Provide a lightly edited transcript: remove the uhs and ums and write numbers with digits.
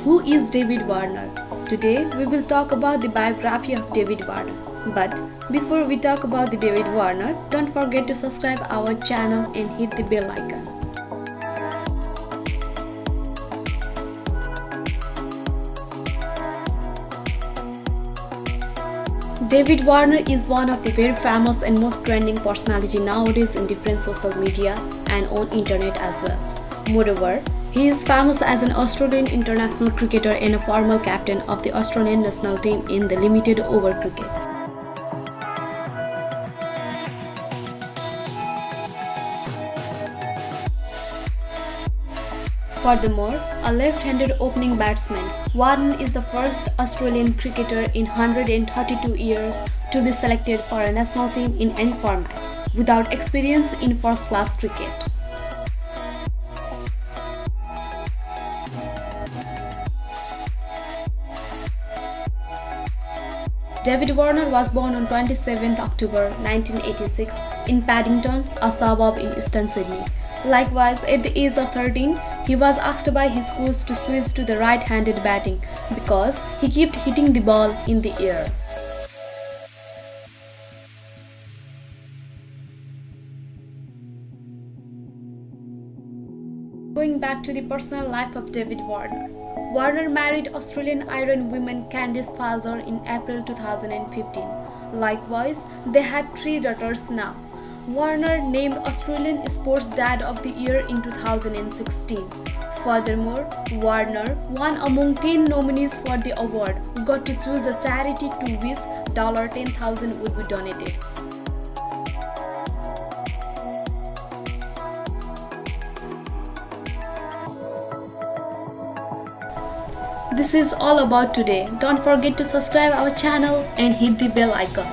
Who is David Warner? Today we will talk about the biography of David Warner. But before we talk about the David Warner, don't forget to subscribe our channel and hit the bell icon. David Warner is one of the very famous and most trending personality nowadays in different social media and on internet as well. Moreover, he is famous as an Australian international cricketer and a former captain of the Australian national team in the limited over cricket. Furthermore, a left-handed opening batsman, Warner is the first Australian cricketer in 132 years to be selected for a national team in any format, without experience in first-class cricket. David Warner was born on 27 October 1986 in Paddington, a suburb in eastern Sydney. Likewise, at the age of 13, he was asked by his coach to switch to the right-handed batting because he kept hitting the ball in the air. Going back to the personal life of David Warner. Warner married Australian Iron woman Candice Falzer in April 2015. Likewise, they had 3 daughters now. Warner named Australian Sports Dad of the Year in 2016. Furthermore, Warner, one among 10 nominees for the award, got to choose a charity to which $10,000 would be donated. This is all about today. Don't forget to subscribe our channel and hit the bell icon.